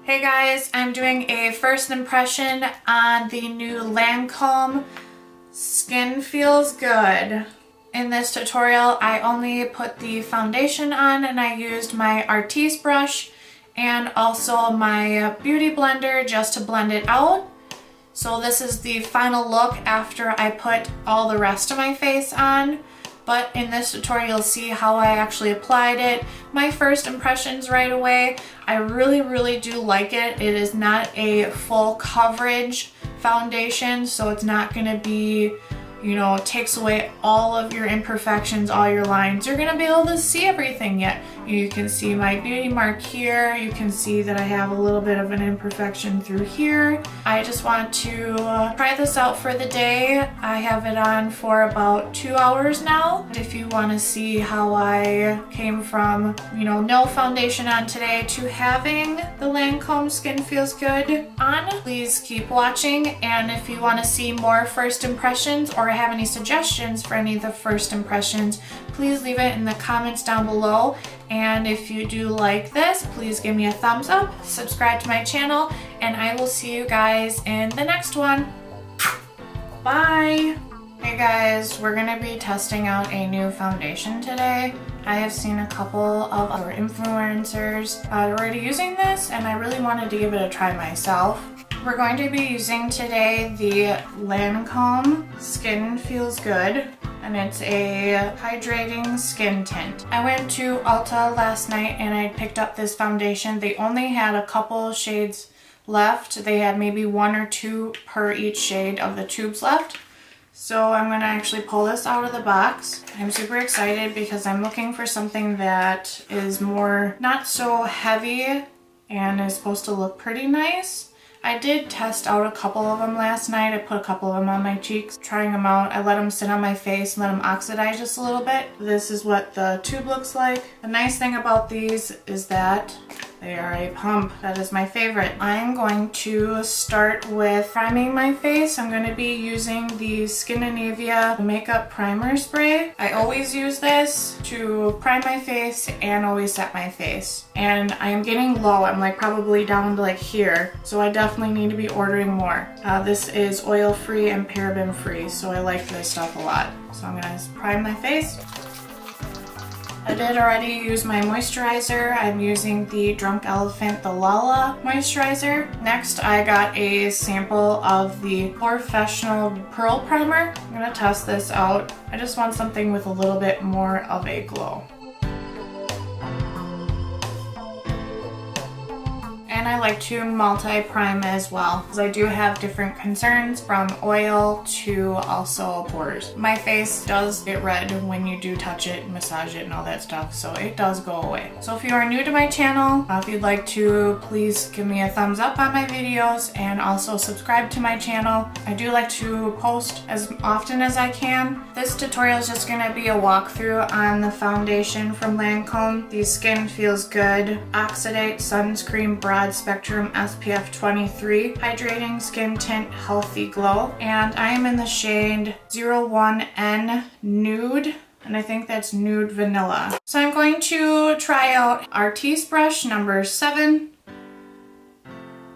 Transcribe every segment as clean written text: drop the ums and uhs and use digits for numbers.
Hey guys, I'm doing a first impression on the new Lancome Skin Feels Good. In this tutorial, I only put the foundation on and I used my Artis brush and also my beauty blender just to blend it out. So this is the final look after I put all the rest of my face on. But in this tutorial, you'll see how I actually applied it. My first impressions right away. I really do like it. It is not a full coverage foundation, so it's not gonna be, you know, it takes away all of your imperfections, all your lines. You're gonna be able to see everything yet. You can see my beauty mark here. You can see that I have a little bit of an imperfection through here. I just want to try this out for the day. I have it on for about 2 hours now. If you want to see how I came from, you know, no foundation on today to having the Lancome Skin Feels Good on, please keep watching. And if you want to see more first impressions or have any suggestions for any of the first impressions, please leave it in the comments down below. And if you do like this, please give me a thumbs up, subscribe to my channel, and I will see you guys in the next one. Bye! Hey guys, we're gonna be testing out a new foundation today. I have seen a couple of other influencers already using this, and I really wanted to give it a try myself. We're going to be using today the Lancome Skin Feels Good, and it's a hydrating skin tint. I went to Ulta last night and I picked up this foundation. They only had a couple shades left. They had maybe 1 or 2 per each shade of the tubes left. So I'm gonna actually pull this out of the box. I'm super excited because I'm looking for something that is more, not so heavy and is supposed to look pretty nice. I did test out a couple of them last night. I put a couple of them on my cheeks, trying them out. I let them sit on my face and let them oxidize just a little bit. This is what the tube looks like. The nice thing about these is that they are a pump. That is my favorite. I'm going to start with priming my face. I'm going to be using the Skindinavia makeup primer spray. I always use this to prime my face and always set my face. And I am getting low. I'm like probably down to like here. So I definitely need to be ordering more. This is oil free and paraben free, so I like this stuff a lot. So I'm going to prime my face. I did already use my moisturizer. I'm using the Drunk Elephant, the Lala moisturizer. Next, I got a sample of the Professional Pearl Primer. I'm gonna test this out. I just want something with a little bit more of a glow. And I like to multi-prime as well, because I do have different concerns from oil to also pores. My face does get red when you do touch it, massage it and all that stuff, so it does go away. So if you are new to my channel, if you'd like to, please give me a thumbs up on my videos and also subscribe to my channel. I do like to post as often as I can. This tutorial is just gonna be a walkthrough on the foundation from Lancome. The Skin Feels Good Oxidate Sunscreen Broad Spectrum SPF 23 Hydrating Skin Tint Healthy Glow, and I am in the shade 01N Nude, and I think that's Nude Vanilla. So I'm going to try out Artis brush number 7,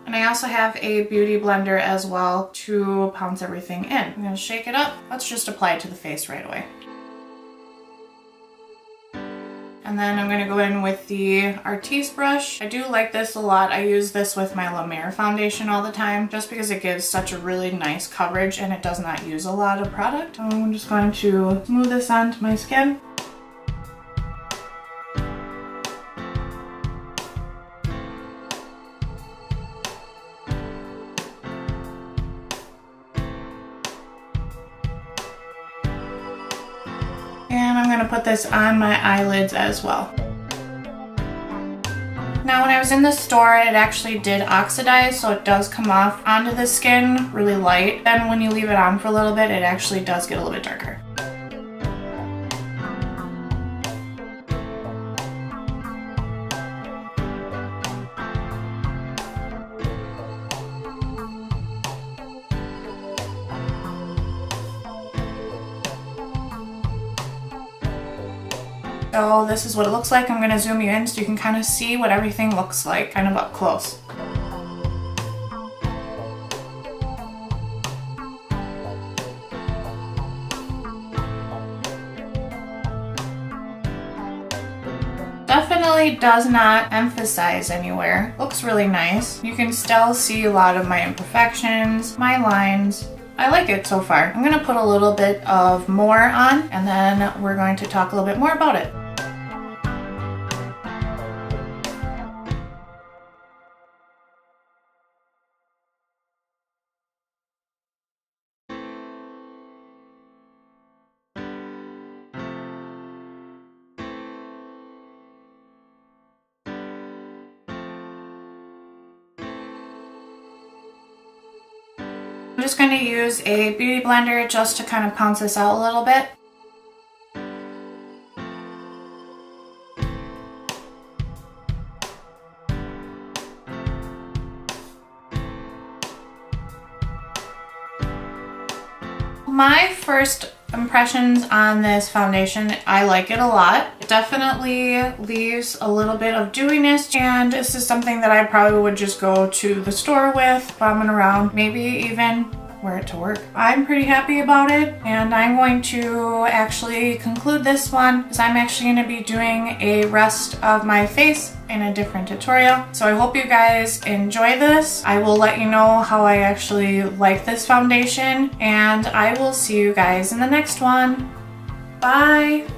and I also have a beauty blender as well to pounce everything in. I'm going to shake it up. Let's just apply it to the face right away. And then I'm going to go in with the Artis brush. I do like this a lot. I use this with my La Mer foundation all the time just because it gives such a really nice coverage and it does not use a lot of product. I'm just going to smooth this onto my skin. And I'm going to put this on my eyelids as well. Now when I was in the store, it actually did oxidize, so it does come off onto the skin really light. Then when you leave it on for a little bit, it actually does get a little bit darker. So this is what it looks like. I'm going to zoom you in so you can kind of see what everything looks like kind of up close. Definitely does not emphasize anywhere. Looks really nice. You can still see a lot of my imperfections, my lines. I like it so far. I'm gonna put a little bit of more on and then we're going to talk a little bit more about it. I'm just going to use a beauty blender just to kind of pounce this out a little bit. My first impressions on this foundation, I like it a lot. It definitely leaves a little bit of dewiness, and this is something that I probably would just go to the store with, bumming around, maybe even wear it to work. I'm pretty happy about it, and I'm going to actually conclude this one because I'm actually going to be doing a rest of my face in a different tutorial. So I hope you guys enjoy this. I will let you know how I actually like this foundation, and I will see you guys in the next one. Bye!